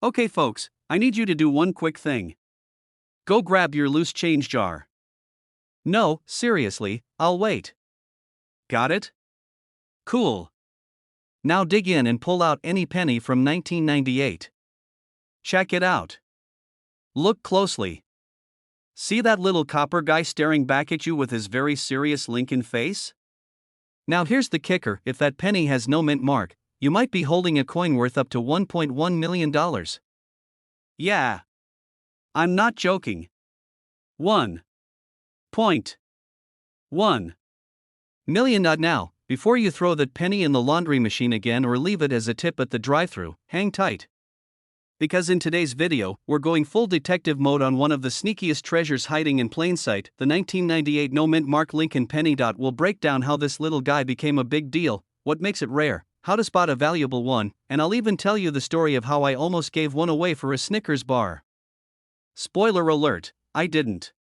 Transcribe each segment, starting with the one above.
Okay, folks, I need you to do one quick thing. Go grab your loose change jar. No, seriously, I'll wait. Got it? Cool. Now dig in and pull out any penny from 1998. Check it out. Look closely. See that little copper guy staring back at you with his very serious Lincoln face? Now here's the kicker: if that penny has no mint mark, you might be holding a coin worth up to $1.1 million. Yeah. I'm not joking. 1.1 million. Not now, before you throw that penny in the laundry machine again or leave it as a tip at the drive-thru, hang tight. Because in today's video, we're going full detective mode on one of the sneakiest treasures hiding in plain sight, the 1998 no mint mark Lincoln penny. We'll break down how this little guy became a big deal, what makes it rare, how to spot a valuable one, and I'll even tell you the story of how I almost gave one away for a Snickers bar. Spoiler alert, I didn't.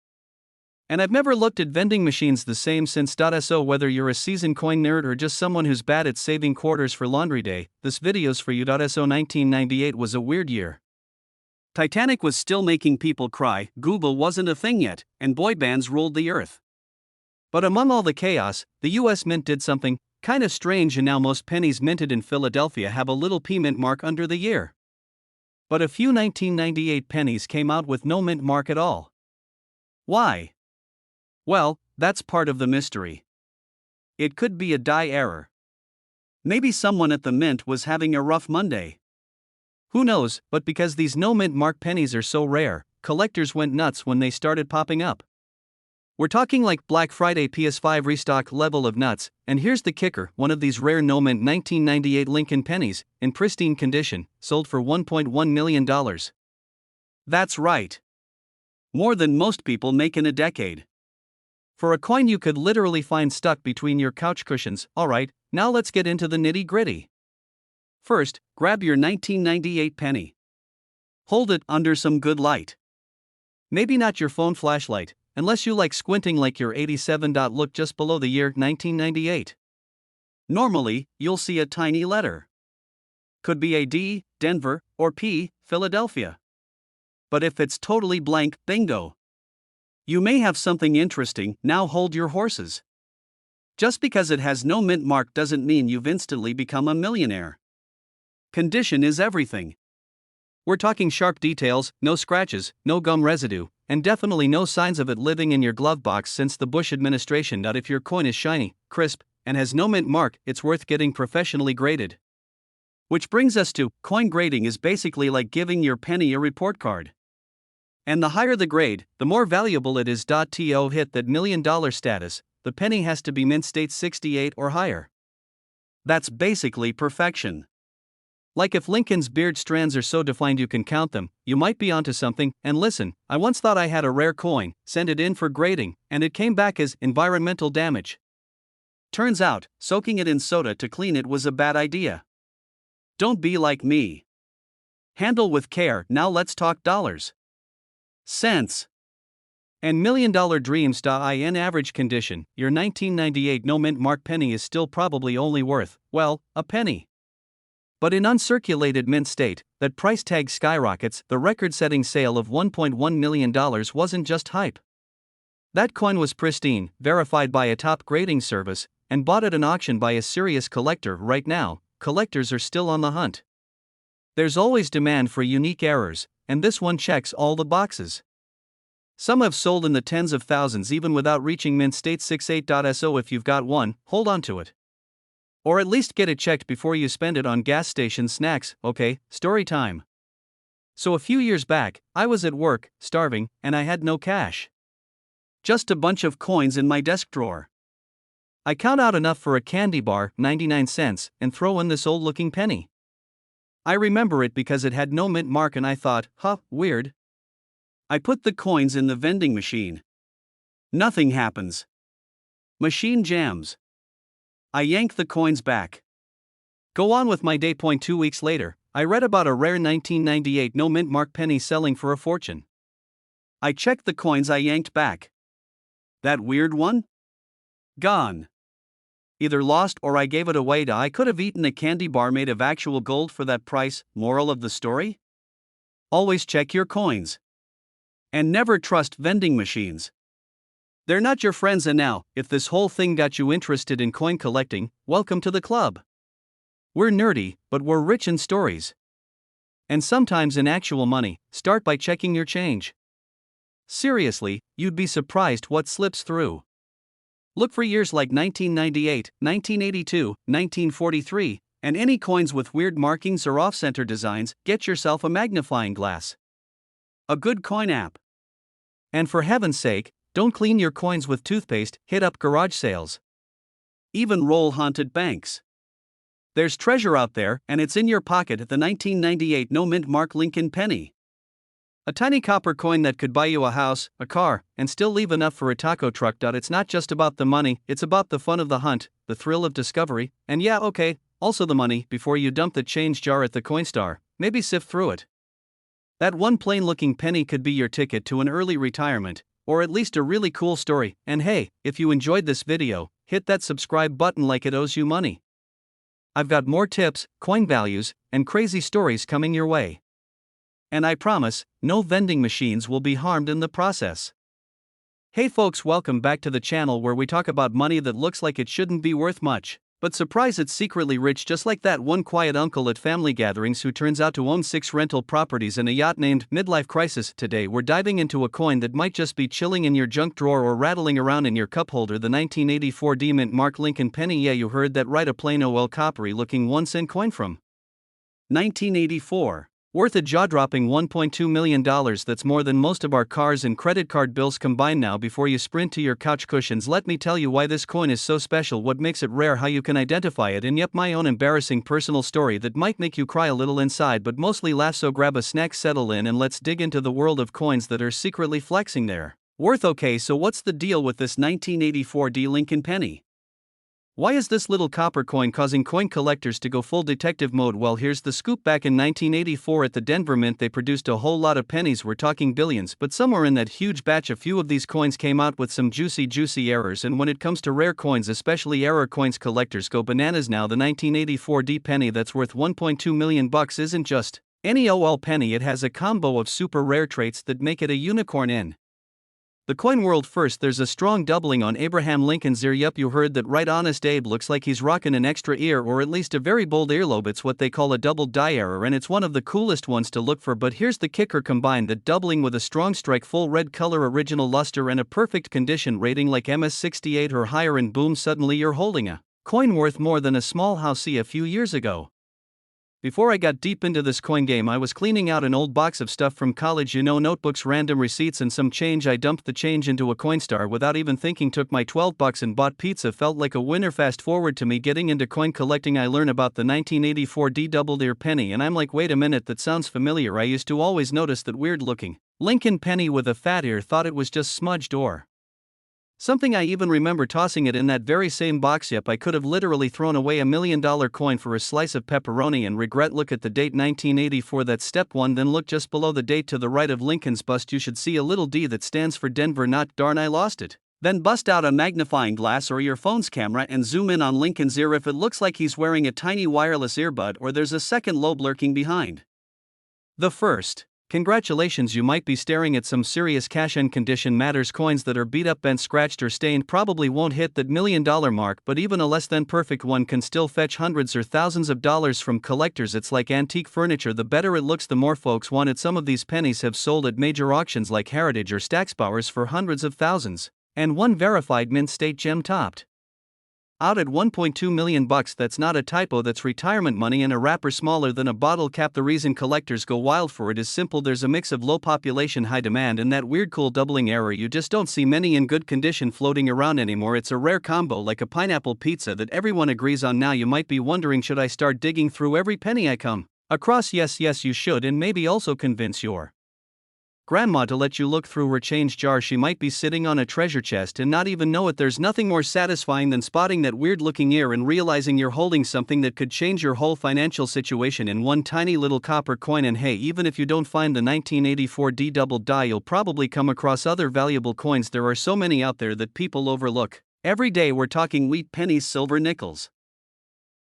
And I've never looked at vending machines the same since. So whether you're a seasoned coin nerd or just someone who's bad at saving quarters for laundry day, this video's for you. So 1998 was a weird year. Titanic was still making people cry, Google wasn't a thing yet, and boy bands ruled the earth. But among all the chaos, the US Mint did something kind of strange, and now most pennies minted in Philadelphia have a little P mint mark under the year. But a few 1998 pennies came out with no mint mark at all. Why? Well, that's part of the mystery. It could be a die error. Maybe someone at the mint was having a rough Monday. Who knows, but because these no mint mark pennies are so rare, collectors went nuts when they started popping up. We're talking like Black Friday PS5 restock level of nuts, and here's the kicker: one of these rare no mint 1998 Lincoln pennies, in pristine condition, sold for $1.1 million. That's right. More than most people make in a decade. For a coin you could literally find stuck between your couch cushions. Alright, now let's get into the nitty gritty. First, grab your 1998 penny. Hold it under some good light. Maybe not your phone flashlight, unless you like squinting like you're 87. Look just below the year 1998. Normally, you'll see a tiny letter. Could be a D, Denver, or P, Philadelphia. But if it's totally blank, bingo. You may have something interesting. Now hold your horses. Just because it has no mint mark doesn't mean you've instantly become a millionaire. Condition is everything. We're talking sharp details, no scratches, no gum residue, and definitely no signs of it living in your glove box since the Bush administration. If your coin is shiny, crisp, and has no mint mark, it's worth getting professionally graded. Which brings us to, coin grading is basically like giving your penny a report card. And the higher the grade, the more valuable it is. To hit that $1 million status, the penny has to be mint state 68 or higher. That's basically perfection. Like if Lincoln's beard strands are so defined you can count them, you might be onto something. And listen, I once thought I had a rare coin, sent it in for grading, and it came back as environmental damage. Turns out, soaking it in soda to clean it was a bad idea. Don't be like me. Handle with care. Now let's talk dollars. Cents. And $1 million dreams. In average condition, your 1998 no mint mark penny is still probably only worth, well, a penny. But in uncirculated mint state, that price tag skyrockets. The record-setting sale of $1.1 million wasn't just hype. That coin was pristine, verified by a top grading service, and bought at an auction by a serious collector. Right now, collectors are still on the hunt. There's always demand for unique errors, and this one checks all the boxes. Some have sold in the tens of thousands even without reaching mint state 68. So if you've got one, hold on to it. Or at least get it checked before you spend it on gas station snacks. Okay, story time. So a few years back, I was at work, starving, and I had no cash. Just a bunch of coins in my desk drawer. I count out enough for a candy bar, 99 cents, and throw in this old-looking penny. I remember it because it had no mint mark and I thought, weird. I put the coins in the vending machine. Nothing happens. Machine jams. I yank the coins back. Go on with my day. 2 weeks later, I read about a rare 1998 no mint mark penny selling for a fortune. I checked the coins I yanked back. That weird one? Gone. Either lost or I gave it away. I could have eaten a candy bar made of actual gold for that price. Moral of the story? Always check your coins. And never trust vending machines. They're not your friends. And now, if this whole thing got you interested in coin collecting, welcome to the club. We're nerdy, but we're rich in stories. And sometimes in actual money. Start by checking your change. Seriously, you'd be surprised what slips through. Look for years like 1998, 1982, 1943, and any coins with weird markings or off-center designs. Get yourself a magnifying glass. A good coin app. And for heaven's sake, don't clean your coins with toothpaste. Hit up garage sales. Even roll haunted banks. There's treasure out there, and it's in your pocket at the 1998 no-mint mark Lincoln penny. A tiny copper coin that could buy you a house, a car, and still leave enough for a taco truck. It's not just about the money, it's about the fun of the hunt, the thrill of discovery, and yeah, okay, also the money. Before you dump the change jar at the Coinstar, maybe sift through it. That one plain-looking penny could be your ticket to an early retirement, or at least a really cool story. And hey, if you enjoyed this video, hit that subscribe button like it owes you money. I've got more tips, coin values, and crazy stories coming your way. And I promise, no vending machines will be harmed in the process. Hey folks, welcome back to the channel where we talk about money that looks like it shouldn't be worth much, but surprise, it's secretly rich, just like that one quiet uncle at family gatherings who turns out to own 6 rental properties and a yacht named Midlife Crisis. Today we're diving into a coin that might just be chilling in your junk drawer or rattling around in your cup holder, the 1984 D-Mint Mark Lincoln penny. Yeah, you heard that right, a plain old coppery looking 1-cent coin from 1984. Worth a jaw-dropping $1.2 million. That's more than most of our cars and credit card bills combined. Now, before you sprint to your couch cushions, let me tell you why this coin is so special, what makes it rare, how you can identify it, and yep, my own embarrassing personal story that might make you cry a little inside but mostly laugh. So grab a snack, settle in, and let's dig into the world of coins that are secretly flexing their worth. Okay, so what's the deal with this 1984 D Lincoln penny? Why is this little copper coin causing coin collectors to go full detective mode? Well, here's the scoop. Back in 1984 at the Denver Mint, they produced a whole lot of pennies. We're talking billions, but somewhere in that huge batch a few of these coins came out with some juicy errors, and when it comes to rare coins, especially error coins, collectors go bananas. Now, the 1984 D penny that's worth $1.2 million isn't just any old penny. It has a combo of super rare traits that make it a unicorn in the coin world. First, there's a strong doubling on Abraham Lincoln's ear. Yup, you heard that right, Honest Abe looks like he's rocking an extra ear, or at least a very bold earlobe. It's what they call a double die error, and it's one of the coolest ones to look for. But here's the kicker: combine that doubling with a strong strike, full red color, original luster, and a perfect condition rating like MS68 or higher, and boom, suddenly you're holding a coin worth more than a small house a few years ago. Before I got deep into this coin game, I was cleaning out an old box of stuff from college, notebooks, random receipts, and some change. I dumped the change into a Coinstar without even thinking, took my $12 and bought pizza. Felt like a winner. Fast forward to me getting into coin collecting, I learn about the 1984 D double-ear penny, and I'm like, wait a minute, that sounds familiar. I used to always notice that weird-looking Lincoln penny with a fat ear, thought it was just smudged or something. I even remember tossing it in that very same box. Yep, I could have literally thrown away $1 million coin for a slice of pepperoni and regret. Look at the date, 1984, that's step 1. Then look just below the date to the right of Lincoln's bust. You should see a little D that stands for Denver, not darn I lost it. Then bust out a magnifying glass or your phone's camera and zoom in on Lincoln's ear. If it looks like he's wearing a tiny wireless earbud, or there's a second lobe lurking behind the first, congratulations, you might be staring at some serious cash. And condition matters. Coins that are beat up, bent, scratched, or stained probably won't hit that $1 million mark, but even a less than perfect one can still fetch hundreds or thousands of dollars from collectors. It's like antique furniture: the better it looks, the more folks want it. Some of these pennies have sold at major auctions like Heritage or Stacksbowers for hundreds of thousands, and one verified mint state gem topped out at $1.2 million. That's not a typo, that's retirement money in a wrapper smaller than a bottle cap. The reason collectors go wild for it is simple: there's a mix of low population, high demand, and that weird cool doubling error. You just don't see many in good condition floating around anymore. It's a rare combo, like a pineapple pizza, that everyone agrees on. Now you might be wondering, should I start digging through every penny I come across? Yes, you should, and maybe also convince your grandma to let you look through her change jar. She might be sitting on a treasure chest and not even know it. There's nothing more satisfying than spotting that weird-looking ear and realizing you're holding something that could change your whole financial situation in one tiny little copper coin. And hey, even if you don't find the 1984 D double die, you'll probably come across other valuable coins. There are so many out there that people overlook every day. We're talking wheat pennies, silver, nickels,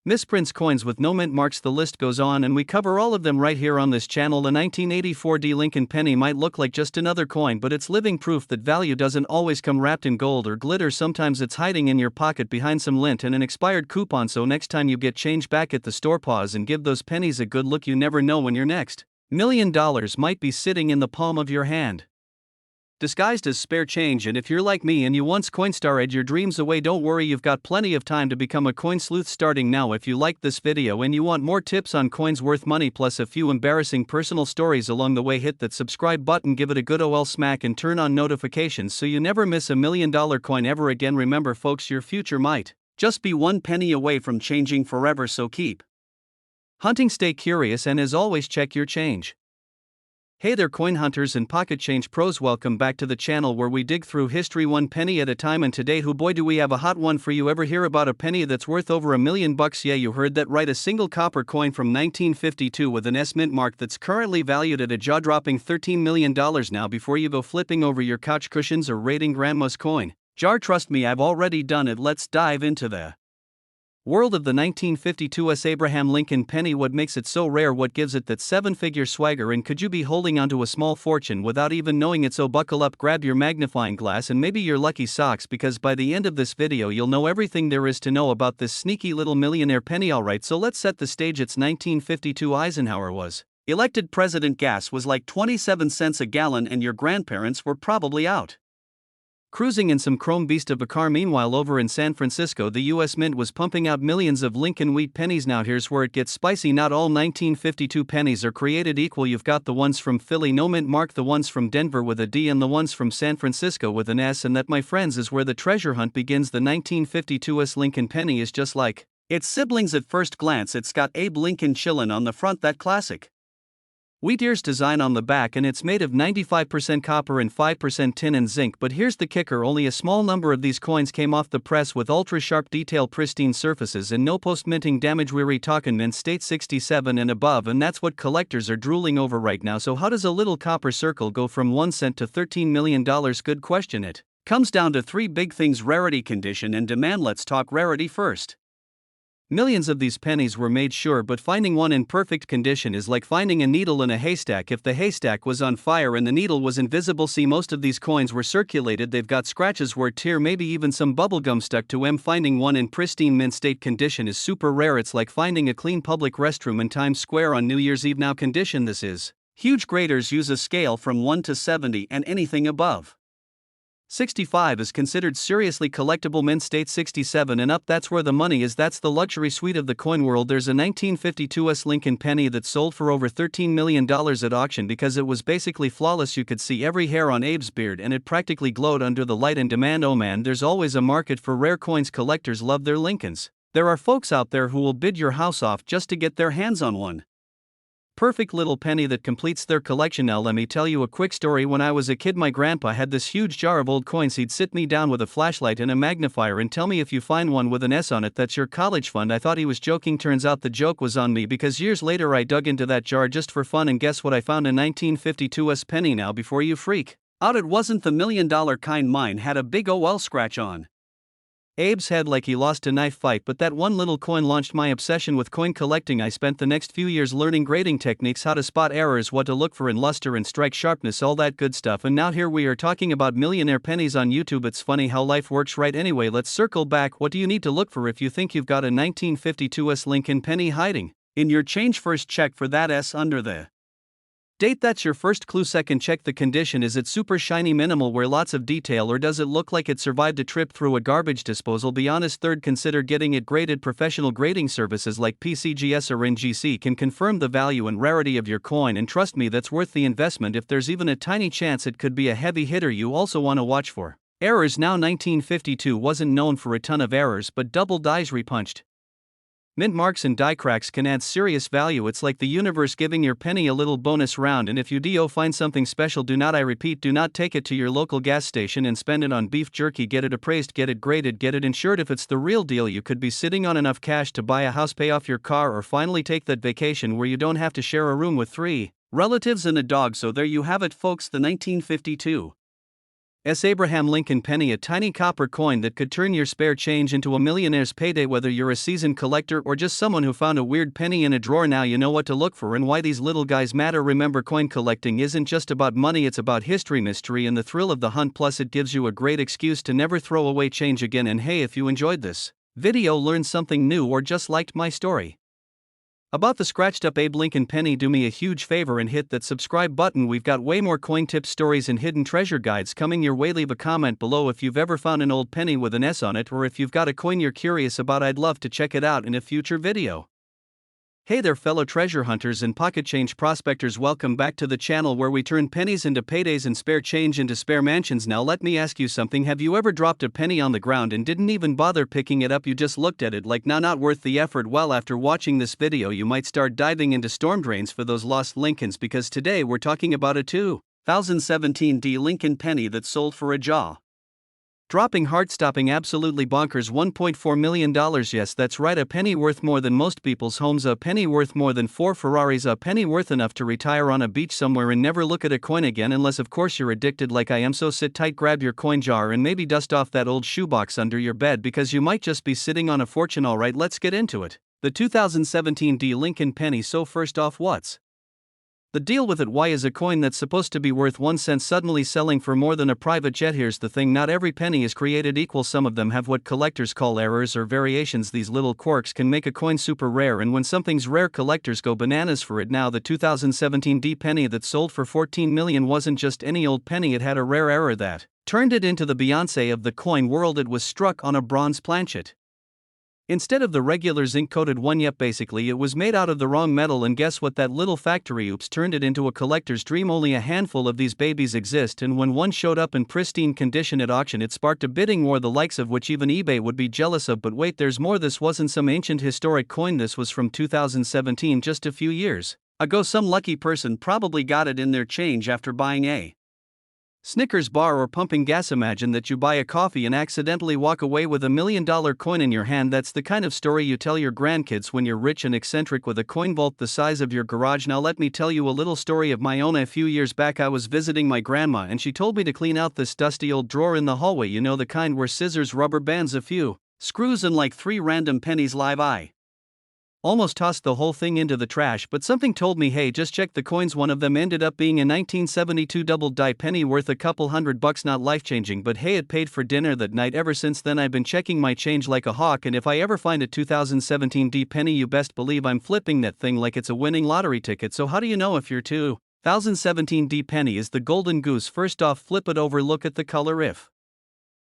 Misprints coins with no mint marks, the list goes on, and we cover all of them right here on this channel. The 1984 D Lincoln penny might look like just another coin, but it's living proof that value doesn't always come wrapped in gold or glitter. Sometimes it's hiding in your pocket behind some lint and an expired coupon. So next time you get change back at the store, pause and give those pennies a good look. You never know when your next $1 million might be sitting in the palm of your hand, disguised as spare change. And if you're like me and you once Coinstarred your dreams away, don't worry, you've got plenty of time to become a coin sleuth starting now. If you liked this video and you want more tips on coins worth money plus a few embarrassing personal stories along the way, hit that subscribe button, give it a good ol' smack, and turn on notifications so you never miss $1 million coin ever again. Remember folks, your future might just be one penny away from changing forever, so keep hunting, stay curious, and as always, check your change. Hey there coin hunters and pocket change pros, welcome back to the channel where we dig through history one penny at a time. And today, who boy, do we have a hot one for you. Ever hear about a penny that's worth over $1 million? Yeah, you heard that right, a single copper coin from 1952 with an S mint mark that's currently valued at a jaw-dropping $13 million. Now before you go flipping over your couch cushions or raiding grandma's coin jar, trust me, I've already done it. Let's dive into the world of the 1952 S Abraham Lincoln penny. What makes it so rare? What gives it that seven-figure swagger? And could you be holding onto a small fortune without even knowing it? So buckle up, grab your magnifying glass and maybe your lucky socks, because by the end of this video you'll know everything there is to know about this sneaky little millionaire penny. Alright, so let's set the stage. It's 1952. Eisenhower was elected president. Gas was like 27 cents a gallon and your grandparents were probably out cruising in some chrome beast of a car. Meanwhile, over in San Francisco, the US Mint was pumping out millions of Lincoln wheat pennies. Now here's where it gets spicy. Not all 1952 pennies are created equal. You've got the ones from Philly, no mint mark, the ones from Denver with a D, and the ones from San Francisco with an S. And that, my friends, is where the treasure hunt begins. The 1952 S Lincoln penny is just like its siblings at first glance. It's got Abe Lincoln chillin' on the front, that classic wheat ears design on the back, and it's made of 95% copper and 5% tin and zinc. But here's the kicker, only a small number of these coins came off the press with ultra-sharp detail, pristine surfaces, and no post-minting damage. We're talking mint state 67 and above, and that's what collectors are drooling over right now. So how does a little copper circle go from 1 cent to $13 million? Good question. It comes down to three big things: rarity, condition, and demand. Let's talk rarity first. Millions of these pennies were made, sure, but finding one in perfect condition is like finding a needle in a haystack. If the haystack was on fire and the needle was invisible, see, most of these coins were circulated. They've got scratches, wear, tear, maybe even some bubblegum stuck to them. Finding one in pristine mint state condition is super rare. It's like finding a clean public restroom in Times Square on New Year's Eve. Now condition, this is huge. Graders use a scale from 1 to 70, and anything above 65 is considered seriously collectible. Mint state 67 and up, that's where the money is. That's the luxury suite of the coin world. There's a 1952 S Lincoln penny that sold for over $13 million at auction because it was basically flawless. You could see every hair on Abe's beard and it practically glowed under the light. And demand, oh man, there's always a market for rare coins. Collectors love their Lincolns. There are folks out there who will bid your house off just to get their hands on one perfect little penny that completes their collection. Now let me tell you a quick story. When I was a kid, my grandpa had this huge jar of old coins. He'd sit me down with a flashlight and a magnifier and tell me, if you find one with an S on it, that's your college fund. I thought he was joking. Turns out the joke was on me, because years later I dug into that jar just for fun, and guess what? I found a 1952 S penny. Now before you freak out, it wasn't the $1 million kind. Mine had a big OL scratch on Abe's head like he lost a knife fight. But that one little coin launched my obsession with coin collecting. I spent the next few years learning grading techniques, how to spot errors, what to look for in luster and strike sharpness, all that good stuff. And now here we are talking about millionaire pennies on YouTube. It's funny how life works, right? Anyway, let's circle back. What do you need to look for if you think you've got a 1952 S Lincoln penny hiding in your change? First, check for that S under the date. That's your first clue. Second, check the condition. Is it super shiny, minimal wear, lots of detail, or does it look like it survived a trip through a garbage disposal? Be honest. Third, consider getting it graded. Professional grading services like PCGS or NGC can confirm the value and rarity of your coin, and trust me, that's worth the investment if there's even a tiny chance it could be a heavy hitter. You also want to watch for errors. Now 1952 wasn't known for a ton of errors, but double dies, repunched mint marks, and die cracks can add serious value. It's like the universe giving your penny a little bonus round. And if you do find something special, do not, I repeat, do not take it to your local gas station and spend it on beef jerky. Get it appraised, get it graded, get it insured. If it's the real deal, you could be sitting on enough cash to buy a house, pay off your car, or finally take that vacation where you don't have to share a room with 3 relatives and a dog. So there you have it, folks, the 1952 Abraham Lincoln penny, a tiny copper coin that could turn your spare change into a millionaire's payday. Whether you're a seasoned collector or just someone who found a weird penny in a drawer, now you know what to look for and why these little guys matter. Remember, coin collecting isn't just about money, it's about history, mystery, and the thrill of the hunt. Plus, it gives you a great excuse to never throw away change again. And hey, if you enjoyed this video, learned something new, or just liked my story about the scratched up Abe Lincoln penny, do me a huge favor and hit that subscribe button. We've got way more coin tips, stories, and hidden treasure guides coming your way. Leave a comment below if you've ever found an old penny with an S on it, or if you've got a coin you're curious about. I'd love to check it out in a future video. Hey there, fellow treasure hunters and pocket change prospectors, welcome back to the channel where we turn pennies into paydays and spare change into spare mansions. Now let me ask you something, have you ever dropped a penny on the ground and didn't even bother picking it up? You just looked at it like, nah, not worth the effort. Well, after watching this video you might start diving into storm drains for those lost Lincolns, because today we're talking about a 2017 D Lincoln penny that sold for a jaw-dropping, heart-stopping, absolutely bonkers $1.4 million. Yes, that's right, a penny worth more than most people's homes, a penny worth more than 4 Ferraris, a penny worth enough to retire on a beach somewhere and never look at a coin again, unless of course you're addicted like I am. So sit tight, grab your coin jar, and maybe dust off that old shoebox under your bed, because you might just be sitting on a fortune. Alright, let's get into it. The 2017 D Lincoln penny. So first off, what's the deal with it? Why is a coin that's supposed to be worth 1 cent suddenly selling for more than a private jet? Here's the thing, not every penny is created equal. Some of them have what collectors call errors or variations. These little quirks can make a coin super rare, and when something's rare, collectors go bananas for it. Now, the 2017 D penny that sold for $14 million wasn't just any old penny, it had a rare error that turned it into the Beyoncé of the coin world. It was struck on a bronze planchet instead of the regular zinc-coated one. Yep, basically it was made out of the wrong metal, and guess what? That little factory oops turned it into a collector's dream. Only a handful of these babies exist, and when one showed up in pristine condition at auction, it sparked a bidding war, the likes of which even eBay would be jealous of. But wait, there's more. This wasn't some ancient historic coin, this was from 2017, just a few years ago. Some lucky person probably got it in their change after buying a Snickers bar or pumping gas. Imagine that you buy a coffee and accidentally walk away with $1 million coin in your hand. That's the kind of story you tell your grandkids when you're rich and eccentric with a coin vault the size of your garage. Now let me tell you a little story of my own. A few years back I was visiting my grandma and she told me to clean out this dusty old drawer in the hallway, you know, the kind where scissors, rubber bands, a few screws, and like 3 random pennies live. I almost tossed the whole thing into the trash, but something told me, hey, just check the coins. One of them ended up being a 1972 double die penny worth a couple $100. Not life-changing, but hey, it paid for dinner that night. Ever since then I've been checking my change like a hawk, and if I ever find a 2017 D penny, you best believe I'm flipping that thing like it's a winning lottery ticket. So how do you know if your 2017 D penny is the golden goose? First off, flip it over, look at the color. If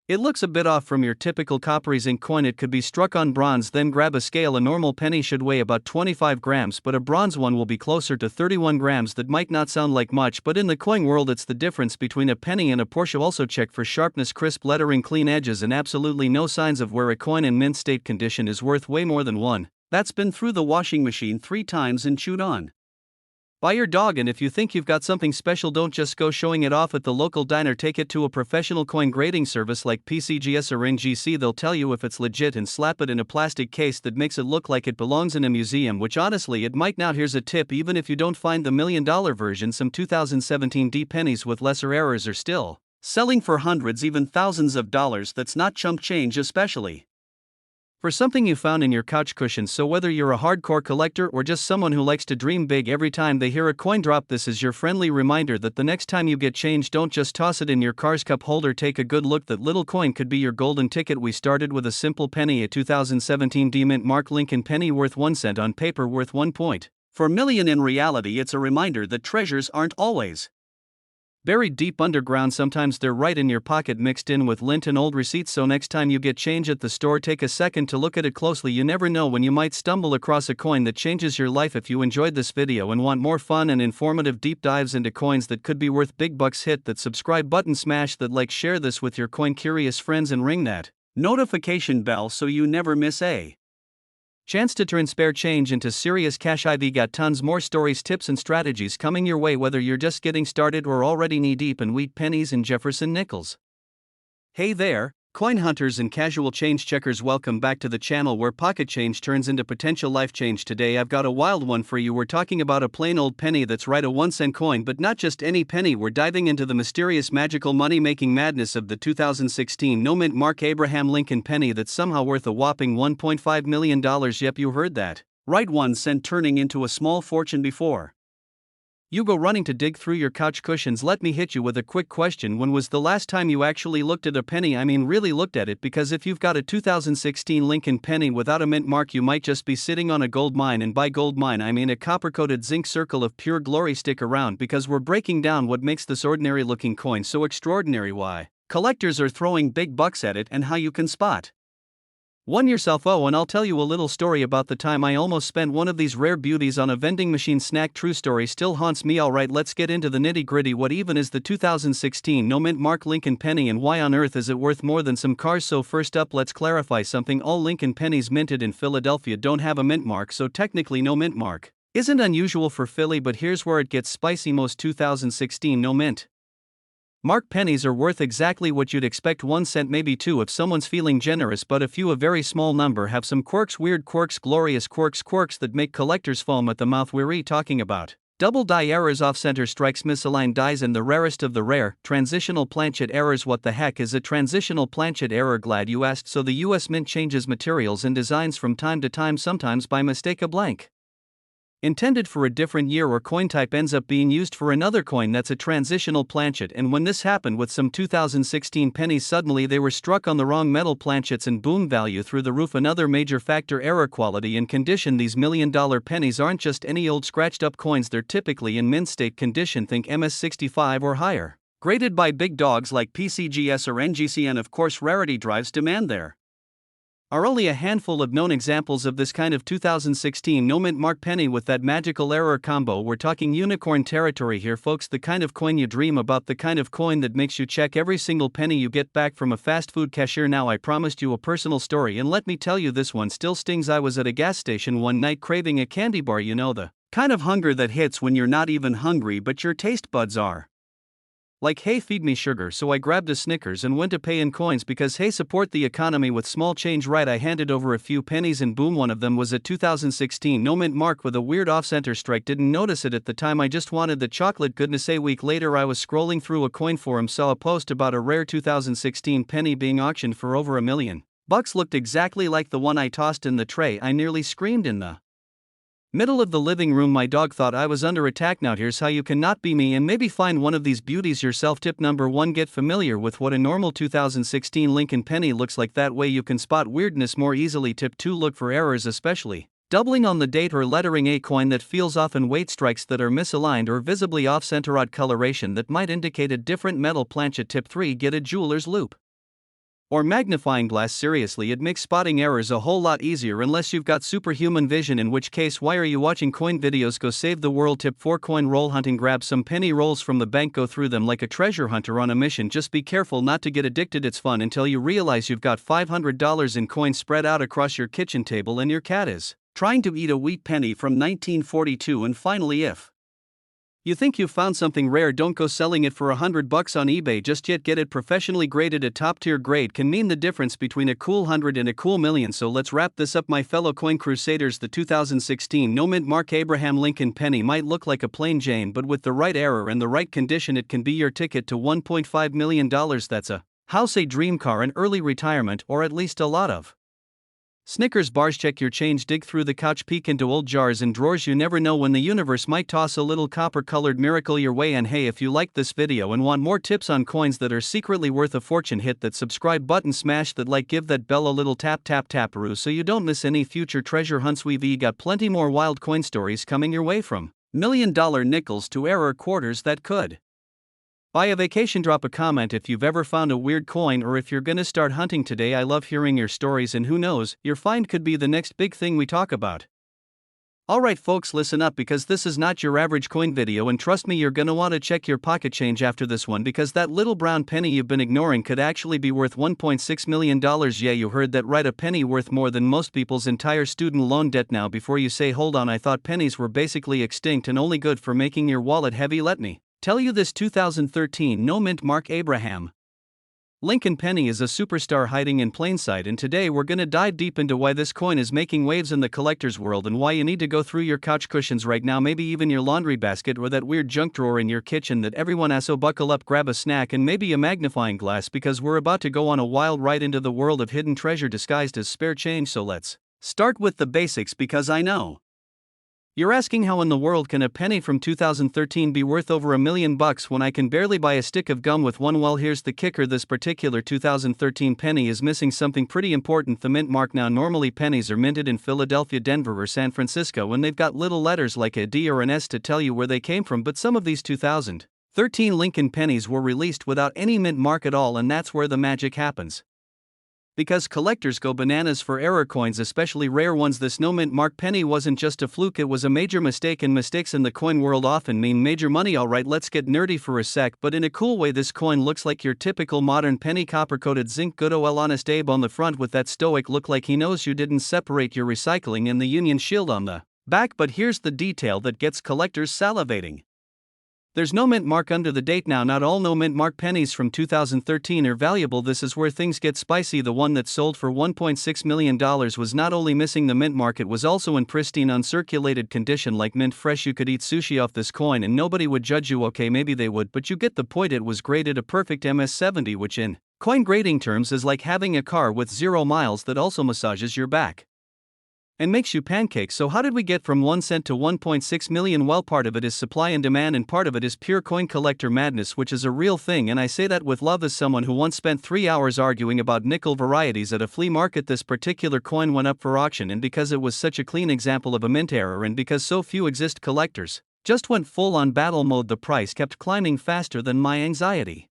it looks a bit off from your typical coppery zinc coin, it could be struck on bronze. Then grab a scale. A normal penny should weigh about 25 grams, but a bronze one will be closer to 31 grams. That might not sound like much, but in the coin world it's the difference between a penny and a Porsche. Also check for sharpness, crisp lettering, clean edges, and absolutely no signs of wear. A coin in mint state condition is worth way more than one that's been through the washing machine 3 times and chewed on by your dog. And if you think you've got something special, don't just go showing it off at the local diner. Take it to a professional coin grading service like PCGS or NGC. They'll tell you if it's legit and slap it in a plastic case that makes it look like it belongs in a museum, which honestly it might not. Here's a tip, even if you don't find the $1 million version, some 2017 D pennies with lesser errors are still selling for hundreds, even thousands of dollars. That's not chump change, especially for something you found in your couch cushions. So whether you're a hardcore collector or just someone who likes to dream big, every time they hear a coin drop, this is your friendly reminder that the next time you get change, don't just toss it in your car's cup holder. Take a good look. That little coin could be your golden ticket. We started with a simple penny, a 2017 D mint mark Lincoln penny worth 1 cent, on paper worth 1.4 million. In reality, it's a reminder that treasures aren't always buried deep underground. Sometimes they're right in your pocket, mixed in with lint and old receipts. So next time you get change at the store, take a second to look at it closely. You never know when you might stumble across a coin that changes your life. If you enjoyed this video and want more fun and informative deep dives into coins that could be worth big bucks, hit that subscribe button, smash that like, share this with your coin curious friends, and ring that notification bell so you never miss a chance to turn spare change into serious cash. I've got tons more stories, tips, and strategies coming your way, whether you're just getting started or already knee deep in wheat pennies and Jefferson nickels. Hey there, Coin hunters and casual change checkers, welcome back to the channel where pocket change turns into potential life change. Today I've got a wild one for you. We're talking about a plain old penny that's right, a 1-cent coin, but not just any penny. We're diving into the mysterious magical money-making madness of the 2016 no-mint Mark Abraham Lincoln penny that's somehow worth a whopping $1.5 million. Yep, you heard that right, 1 cent turning into a small fortune before you go running to dig through your couch cushions. Let me hit you with a quick question. When was the last time you actually looked at a penny? I mean, really looked at it, because if you've got a 2016 Lincoln penny without a mint mark, you might just be sitting on a gold mine. And by gold mine, I mean a copper-coated zinc circle of pure glory. Stick around, because we're breaking down what makes this ordinary-looking coin so extraordinary, why collectors are throwing big bucks at it, and how you can spot one yourself. Oh, and I'll tell you a little story about the time I almost spent one of these rare beauties on a vending machine snack. True story, still haunts me. Alright, let's get into the nitty gritty. What even is the 2016 no mint Mark Lincoln penny, and why on earth is it worth more than some cars? So first up, let's clarify something. All Lincoln pennies minted in Philadelphia don't have a mint mark, so technically no mint mark isn't unusual for Philly. But here's where it gets spicy. Most 2016 no mint Mark pennies are worth exactly what you'd expect, 1 cent, maybe 2 if someone's feeling generous, but a few, a very small number, have some quirks, weird quirks, glorious quirks that make collectors foam at the mouth. We're talking about double die errors, off-center strikes, misaligned dies, and the rarest of the rare, transitional planchet errors. What the heck is a transitional planchet error? Glad you asked. So the US Mint changes materials and designs from time to time, sometimes by mistake. A blank intended for a different year or coin type ends up being used for another coin. That's a transitional planchet. And when this happened with some 2016 pennies, suddenly they were struck on the wrong metal planchets and boom, value through the roof. Another major factor, error, quality and condition. These $1 million pennies aren't just any old scratched up coins, they're typically in mint state condition, think MS65 or higher, graded by big dogs like PCGS or NGC, and of course rarity drives demand. There are only a handful of known examples of this kind of 2016 no mint Mark penny with that magical error combo. We're talking unicorn territory here, folks, the kind of coin you dream about, the kind of coin that makes you check every single penny you get back from a fast food cashier. Now, I promised you a personal story, and let me tell you, this one still stings. I was at a gas station one night craving a candy bar. You know, the kind of hunger that hits when you're not even hungry but your taste buds are like, hey, feed me sugar. So I grabbed a Snickers and went to pay in coins, because hey, support the economy with small change. Right, I handed over a few pennies and boom, one of them was a 2016 no mint Mark with a weird off-center strike. Didn't notice it at the time, I just wanted the chocolate goodness. A week later I was scrolling through a coin forum, saw a post about a rare 2016 penny being auctioned for over $1 million. Looked exactly like the one I tossed in the tray. I nearly screamed in the middle of the living room. My dog thought I was under attack. Now here's how you can not be me and maybe find one of these beauties yourself. Tip number 1, get familiar with what a normal 2016 Lincoln penny looks like. That way you can spot weirdness more easily. Tip 2, look for errors, especially doubling on the date or lettering. A coin that feels off and weight strikes that are misaligned or visibly off-center, odd coloration that might indicate a different metal planchet. Tip 3, get a jeweler's loupe or magnifying glass. Seriously, it makes spotting errors a whole lot easier, unless you've got superhuman vision, in which case why are you watching coin videos? Go save the world. Tip 4, coin roll hunting. Grab some penny rolls from the bank, go through them like a treasure hunter on a mission. Just be careful not to get addicted. It's fun until you realize you've got $500 in coins spread out across your kitchen table and your cat is trying to eat a wheat penny from 1942. And finally, if you think you found something rare, don't go selling it for $100 on eBay just yet. Get it professionally graded. A top-tier grade can mean the difference between a cool 100 and a cool million. So let's wrap this up, my fellow coin crusaders. The 2016 no mint Mark Abraham Lincoln penny might look like a plain Jane, but with the right error and the right condition, it can be your ticket to $1.5 million. That's a house, a dream car, an early retirement, or at least a lot of Snickers bars. Check your change, dig through the couch, peek into old jars and drawers. You never know when the universe might toss a little copper-colored miracle your way. And hey, if you liked this video and want more tips on coins that are secretly worth a fortune, hit that subscribe button, smash that like, give that bell a little tap taparoo so you don't miss any future treasure hunts. We've got plenty more wild coin stories coming your way, from $1 million nickels to error quarters that could buy a vacation. Drop a comment if you've ever found a weird coin, or if you're gonna start hunting today. I love hearing your stories, and who knows, your find could be the next big thing we talk about. Alright folks, listen up, because this is not your average coin video, and trust me, you're gonna want to check your pocket change after this one, because that little brown penny you've been ignoring could actually be worth $1.6 million. Yeah, you heard that right, a penny worth more than most people's entire student loan debt. Now before you say hold on, I thought pennies were basically extinct and only good for making your wallet heavy, let me tell you this 2013 no mint Mark Abraham Lincoln Penny is a superstar hiding in plain sight, and today we're gonna dive deep into why this coin is making waves in the collector's world and why you need to go through your couch cushions right now, maybe even your laundry basket or that weird junk drawer in your kitchen that everyone has. So buckle up, grab a snack and maybe a magnifying glass because we're about to go on a wild ride into the world of hidden treasure disguised as spare change. So let's start with the basics, because I know you're asking, how in the world can a penny from 2013 be worth over $1 million when I can barely buy a stick of gum with one? Well, here's the kicker: this particular 2013 penny is missing something pretty important, the mint mark. Now, normally pennies are minted in Philadelphia, Denver, or San Francisco, and they've got little letters like a D or an S to tell you where they came from, but some of these 2013 Lincoln pennies were released without any mint mark at all, and that's where the magic happens. Because collectors go bananas for error coins, especially rare ones. This no mint mark penny wasn't just a fluke, it was a major mistake, and mistakes in the coin world often mean major money. Alright, let's get nerdy for a sec, but in a cool way. This coin looks like your typical modern penny, copper coated zinc, good ol' Honest Abe on the front with that stoic look like he knows you didn't separate your recycling, and the Union Shield on the back. But here's the detail that gets collectors salivating: there's no mint mark under the date. Now, not all no mint mark pennies from 2013 are valuable. This is where things get spicy. The one that sold for $1.6 million was not only missing the mint mark, it was also in pristine, uncirculated condition, like mint fresh. You could eat sushi off this coin and nobody would judge you. Okay, maybe they would, but you get the point. It was graded a perfect MS70, which in coin grading terms is like having a car with 0 miles that also massages your back and makes you pancakes. So how did we get from 1 cent to 1.6 million? Well, part of it is supply and demand, and part of it is pure coin collector madness, which is a real thing, and I say that with love as someone who once spent 3 hours arguing about nickel varieties at a flea market. This particular coin went up for auction, and because it was such a clean example of a mint error, and because so few exist, collectors just went full on battle mode. The price kept climbing faster than my anxiety.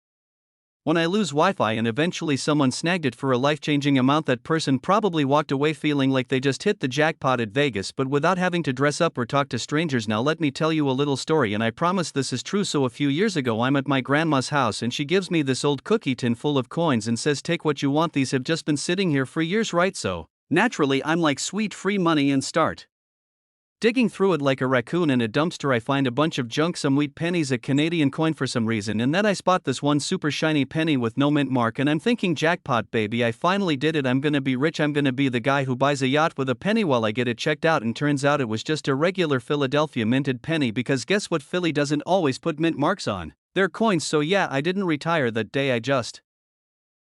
When I lose Wi-Fi and eventually someone snagged it for a life-changing amount, that person probably walked away feeling like they just hit the jackpot at Vegas, but without having to dress up or talk to strangers. Now, let me tell you a little story, and I promise this is true. So a few years ago, I'm at my grandma's house and she gives me this old cookie tin full of coins and says, "Take what you want. These have just been sitting here for years, right?" So naturally, I'm like, sweet, free money, and start digging through it like a raccoon in a dumpster. I find a bunch of junk, some wheat pennies, a Canadian coin for some reason, and then I spot this one super shiny penny with no mint mark, and I'm thinking, jackpot, baby, I finally did it. I'm gonna be rich. I'm gonna be the guy who buys a yacht with a penny. While I get it checked out, and turns out it was just a regular Philadelphia minted penny, because guess what? Philly doesn't always put mint marks on their coins. So yeah, I didn't retire that day. I just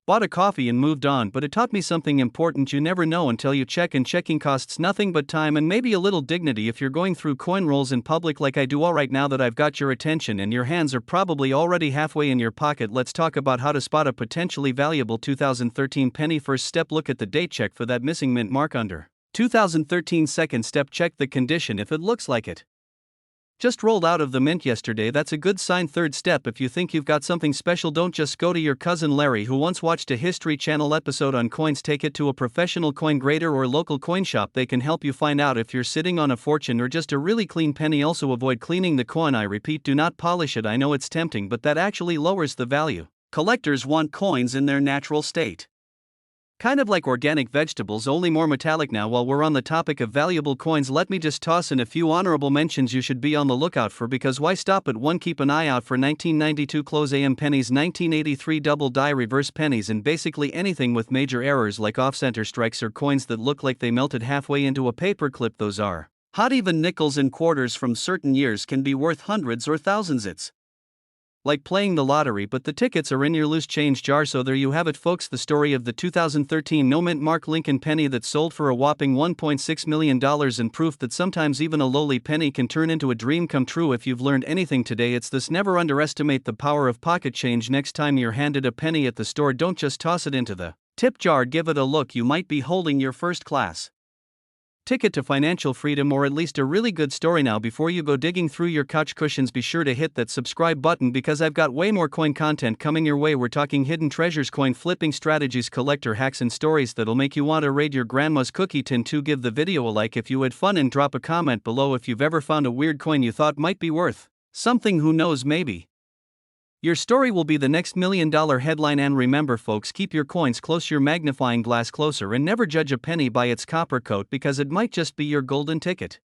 bought a coffee and moved on, but it taught me something important: you never know until you check, and checking costs nothing but time and maybe a little dignity if you're going through coin rolls in public like I do. Alright, now that I've got your attention and your hands are probably already halfway in your pocket, let's talk about how to spot a potentially valuable 2013 penny. First step, look at the date, check for that missing mint mark under 2013. Second step, check the condition. If it looks like it just rolled out of the mint yesterday, that's a good sign. Third step, if you think you've got something special, don't just go to your cousin Larry who once watched a History Channel episode on coins. Take it to a professional coin grader or local coin shop. They can help you find out if you're sitting on a fortune or just a really clean penny. Also, avoid cleaning the coin. I repeat, do not polish it. I know it's tempting, but that actually lowers the value. Collectors want coins in their natural state, kind of like organic vegetables, only more metallic. Now, while we're on the topic of valuable coins, let me just toss in a few honorable mentions you should be on the lookout for, because why stop at one? Keep an eye out for 1992 close AM pennies, 1983 double die reverse pennies, and basically anything with major errors like off-center strikes or coins that look like they melted halfway into a paperclip. Those are hot. Even nickels and quarters from certain years can be worth hundreds or thousands. It's like playing the lottery, but the tickets are in your loose change jar. So there you have it, folks, the story of the 2013 no mint mark Lincoln penny that sold for a whopping $1.6 million, and proof that sometimes even a lowly penny can turn into a dream come true. If you've learned anything today, it's this: never underestimate the power of pocket change. Next time you're handed a penny at the store, don't just toss it into the tip jar. Give it a look. You might be holding your first class ticket to financial freedom, or at least a really good story. Now, before you go digging through your couch cushions, be sure to hit that subscribe button, because I've got way more coin content coming your way. We're talking hidden treasures, coin flipping strategies, collector hacks, and stories that'll make you want to raid your grandma's cookie tin too. Give the video a like if you had fun, and drop a comment below if you've ever found a weird coin you thought might be worth something. Who knows, maybe your story will be the next $1 million headline. And remember, folks, keep your coins close, your magnifying glass closer, and never judge a penny by its copper coat, because it might just be your golden ticket.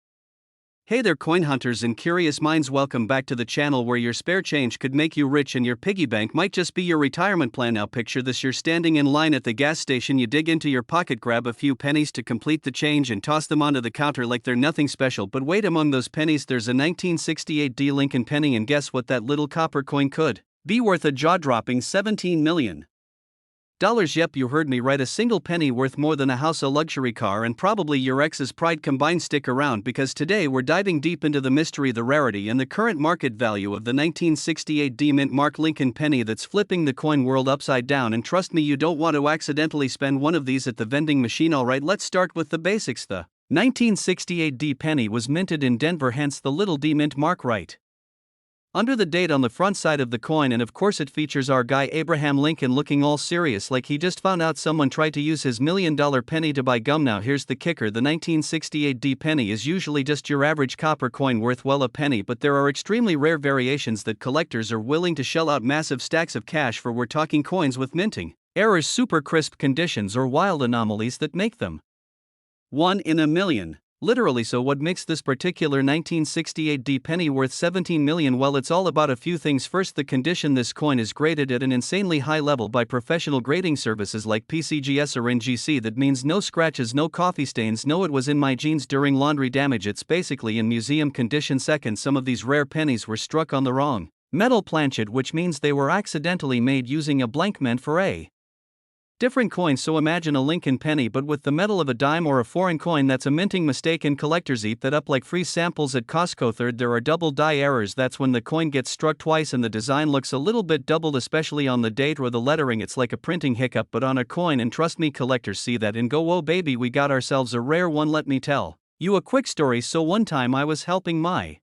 Hey there, coin hunters and curious minds, welcome back to the channel where your spare change could make you rich and your piggy bank might just be your retirement plan. Now picture this: you're standing in line at the gas station, you dig into your pocket, grab a few pennies to complete the change and toss them onto the counter like they're nothing special. But wait, among those pennies there's a 1968 D Lincoln penny, and guess what? That little copper coin could be worth a jaw-dropping $17 million. Yep, you heard me right, a single penny worth more than a house, a luxury car, and probably your ex's pride combined. Stick around, because today we're diving deep into the mystery, the rarity, and the current market value of the 1968 D Mint Mark Lincoln penny that's flipping the coin world upside down. And trust me, you don't want to accidentally spend one of these at the vending machine. Alright, let's start with the basics. The 1968 D penny was minted in Denver, hence the little D Mint mark right under the date on the front side of the coin. And of course it features our guy Abraham Lincoln looking all serious, like he just found out someone tried to use his $1 million penny to buy gum. Now here's the kicker: the 1968 D penny is usually just your average copper coin worth well a penny, but there are extremely rare variations that collectors are willing to shell out massive stacks of cash for. We're talking coins with minting errors, super crisp conditions, or wild anomalies that make them 1 in a million. Literally. So what makes this particular 1968 D penny worth $17 million? Well, it's all about a few things. First, the condition. This coin is graded at an insanely high level by professional grading services like PCGS or NGC. That means no scratches, no coffee stains, no "it was in my jeans" during laundry damage. It's basically in museum condition. Second, some of these rare pennies were struck on the wrong metal planchet, which means they were accidentally made using a blank meant for a different coin. So imagine a Lincoln penny but with the metal of a dime or a foreign coin. That's a minting mistake, and collectors eat that up like free samples at Costco. Third, there are double die errors. That's when the coin gets struck twice and the design looks a little bit doubled, especially on the date or the lettering. It's like a printing hiccup but on a coin, and trust me, collectors see that and go, "Whoa baby, we got ourselves a rare one." Let me tell you a quick story. So one time I was helping my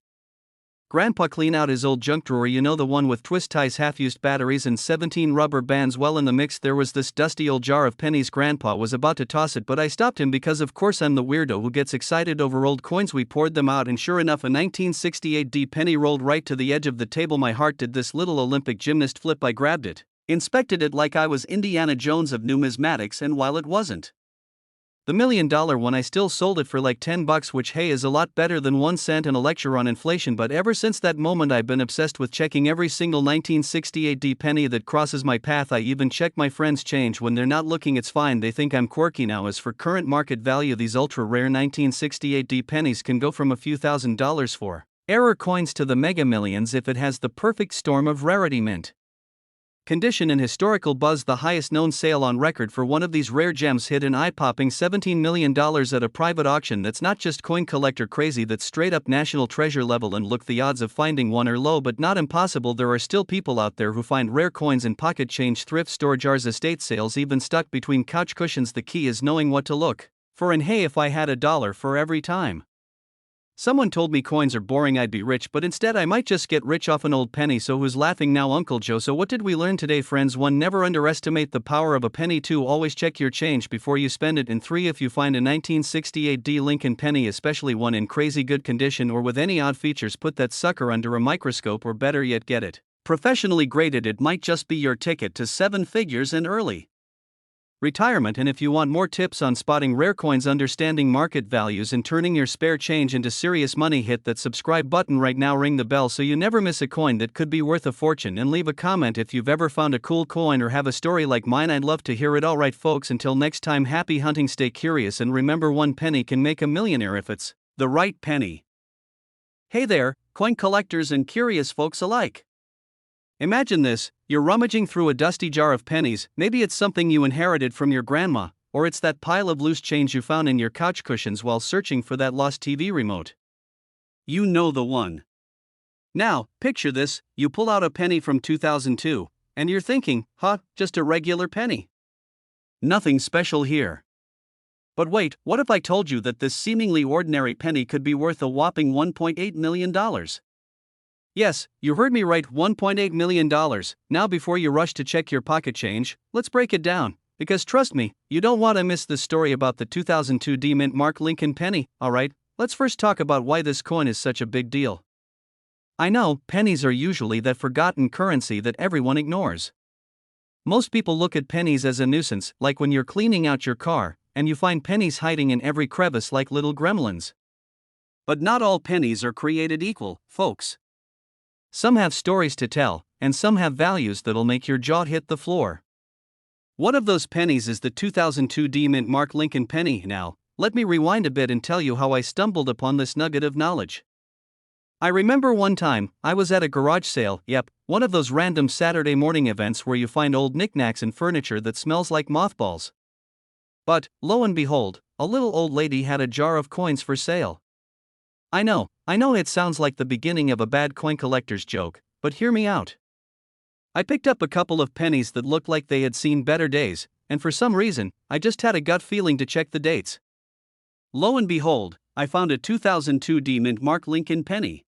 grandpa clean out his old junk drawer, you know, the one with twist ties, half-used batteries, and 17 rubber bands. Well, in the mix there was this dusty old jar of pennies. Grandpa was about to toss it, but I stopped him because of course I'm the weirdo who gets excited over old coins. We poured them out, and sure enough, a 1968 D penny rolled right to the edge of the table. My heart did this little Olympic gymnast flip. I grabbed it, inspected it like I was Indiana Jones of numismatics, and while it wasn't the $1 million one, I still sold it for like $10, which hey is a lot better than 1 cent and a lecture on inflation. But ever since that moment I've been obsessed with checking every single 1968 D penny that crosses my path. I even check my friends' change when they're not looking. It's fine, they think I'm quirky. Now as for current market value, these ultra rare 1968 D pennies can go from a few $1,000s for error coins to the mega millions if it has the perfect storm of rarity, mint condition, and historical buzz. The highest known sale on record for one of these rare gems hit an eye-popping $17 million at a private auction. That's not just coin collector crazy, that's straight up national treasure level. And look, the odds of finding one are low but not impossible. There are still people out there who find rare coins in pocket change, thrift store jars, estate sales, even stuck between couch cushions. The key is knowing what to look for. And hey, if I had $1 for every time someone told me coins are boring, I'd be rich, but instead I might just get rich off an old penny. So who's laughing now, Uncle Joe? So what did we learn today, friends? 1. Never underestimate the power of a penny. 2. Always check your change before you spend it. And 3. If you find a 1968 D Lincoln penny, especially one in crazy good condition or with any odd features, put that sucker under a microscope, or better yet, get it professionally graded. It might just be your ticket to 7 figures and early retirement. And if you want more tips on spotting rare coins, understanding market values, and turning your spare change into serious money, hit that subscribe button right now, ring the bell so you never miss a coin that could be worth a fortune, and leave a comment if you've ever found a cool coin or have a story like mine. I'd love to hear it. Alright folks, until next time, happy hunting, stay curious, and remember, 1 penny can make a millionaire if it's the right penny. Hey there, coin collectors and curious folks alike. Imagine this: you're rummaging through a dusty jar of pennies. Maybe it's something you inherited from your grandma, or it's that pile of loose change you found in your couch cushions while searching for that lost TV remote. You know the one. Now, picture this: you pull out a penny from 2002, and you're thinking, just a regular penny. Nothing special here. But wait, what if I told you that this seemingly ordinary penny could be worth a whopping $1.8 million? Yes, you heard me right, $1.8 million. Now before you rush to check your pocket change, let's break it down, because trust me, you don't want to miss this story about the 2002 D Mint Mark Lincoln penny. Alright, let's first talk about why this coin is such a big deal. I know, pennies are usually that forgotten currency that everyone ignores. Most people look at pennies as a nuisance, like when you're cleaning out your car, and you find pennies hiding in every crevice like little gremlins. But not all pennies are created equal, folks. Some have stories to tell, and some have values that'll make your jaw hit the floor. One of those pennies is the 2002 D Mint Mark Lincoln penny. Now, let me rewind a bit and tell you how I stumbled upon this nugget of knowledge. I remember one time, I was at a garage sale, one of those random Saturday morning events where you find old knickknacks and furniture that smells like mothballs. But, lo and behold, a little old lady had a jar of coins for sale. I know it sounds like the beginning of a bad coin collector's joke, but hear me out. I picked up a couple of pennies that looked like they had seen better days, and for some reason, I just had a gut feeling to check the dates. Lo and behold, I found a 2002 D Mint Mark Lincoln penny.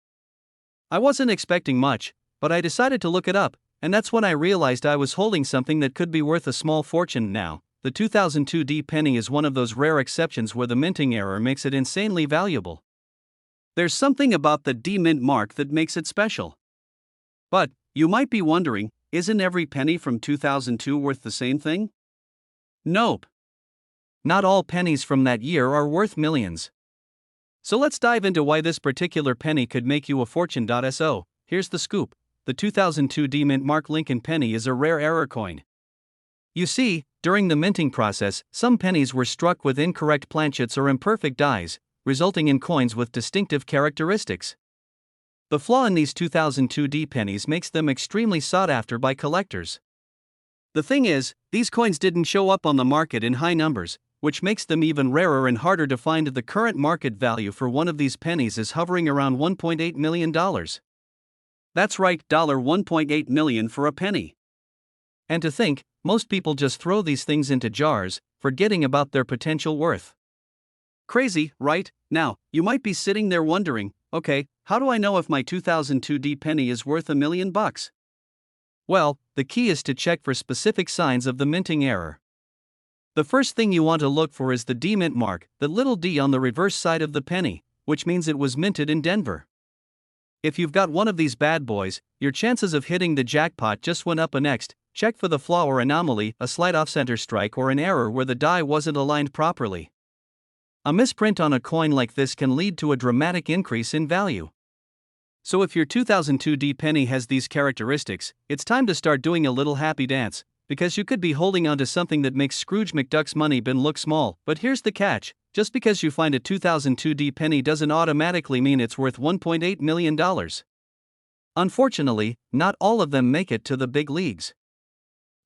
I wasn't expecting much, but I decided to look it up, and that's when I realized I was holding something that could be worth a small fortune. Now, the 2002 D penny is one of those rare exceptions where the minting error makes it insanely valuable. There's something about the D Mint mark that makes it special. But, you might be wondering, isn't every penny from 2002 worth the same thing? Nope. Not all pennies from that year are worth millions. So let's dive into why this particular penny could make you a fortune. So, here's the scoop. The 2002 D Mint Mark Lincoln penny is a rare error coin. You see, during the minting process, some pennies were struck with incorrect planchets or imperfect dies, resulting in coins with distinctive characteristics. The flaw in these 2002 D pennies makes them extremely sought after by collectors. The thing is, these coins didn't show up on the market in high numbers, which makes them even rarer and harder to find. The current market value for one of these pennies is hovering around $1.8 million. That's right, $1.8 million for a penny. And to think, most people just throw these things into jars, forgetting about their potential worth. Crazy, right? Now, you might be sitting there wondering, okay, how do I know if my 2002 D penny is worth $1 million? Well, the key is to check for specific signs of the minting error. The first thing you want to look for is the D Mint mark, the little d on the reverse side of the penny, which means it was minted in Denver. If you've got one of these bad boys, your chances of hitting the jackpot just went up. Next, check for the flaw or anomaly, a slight off-center strike or an error where the die wasn't aligned properly. A misprint on a coin like this can lead to a dramatic increase in value. So if your 2002 D penny has these characteristics, it's time to start doing a little happy dance, because you could be holding onto something that makes Scrooge McDuck's money bin look small. But here's the catch, just because you find a 2002 D penny doesn't automatically mean it's worth $1.8 million. Unfortunately, not all of them make it to the big leagues.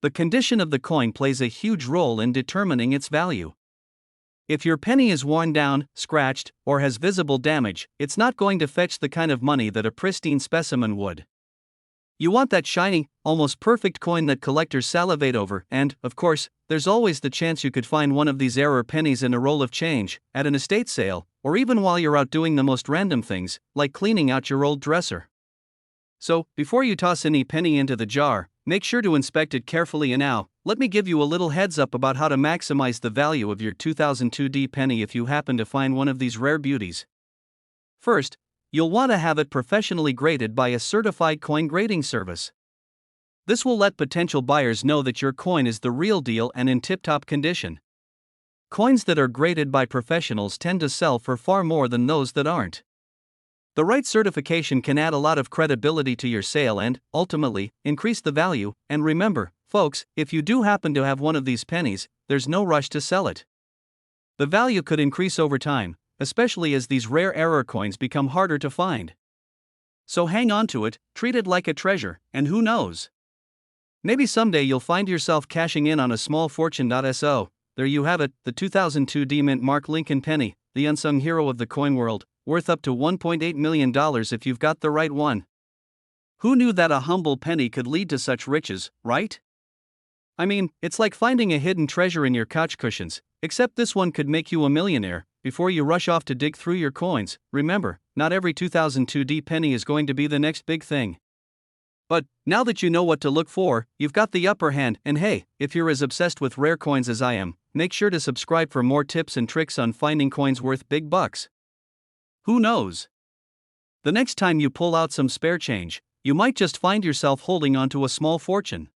The condition of the coin plays a huge role in determining its value. If your penny is worn down, scratched, or has visible damage, it's not going to fetch the kind of money that a pristine specimen would. You want that shiny, almost perfect coin that collectors salivate over, and, of course, there's always the chance you could find one of these error pennies in a roll of change, at an estate sale, or even while you're out doing the most random things, like cleaning out your old dresser. So, before you toss any penny into the jar, make sure to inspect it carefully. And now, let me give you a little heads up about how to maximize the value of your 2002 D penny if you happen to find one of these rare beauties. First, you'll want to have it professionally graded by a certified coin grading service. This will let potential buyers know that your coin is the real deal and in tip-top condition. Coins that are graded by professionals tend to sell for far more than those that aren't. The right certification can add a lot of credibility to your sale and, ultimately, increase the value. And remember, folks, if you do happen to have one of these pennies, there's no rush to sell it. The value could increase over time, especially as these rare error coins become harder to find. So hang on to it, treat it like a treasure, and who knows? Maybe someday you'll find yourself cashing in on a small fortune. So, there you have it, the 2002 D Mint Mark Lincoln penny, the unsung hero of the coin world, worth up to $1.8 million if you've got the right one. Who knew that a humble penny could lead to such riches, right? I mean, it's like finding a hidden treasure in your couch cushions, except this one could make you a millionaire. Before you rush off to dig through your coins, remember, not every 2002 D penny is going to be the next big thing. But, now that you know what to look for, you've got the upper hand. And hey, if you're as obsessed with rare coins as I am, make sure to subscribe for more tips and tricks on finding coins worth big bucks. Who knows? The next time you pull out some spare change, you might just find yourself holding onto a small fortune.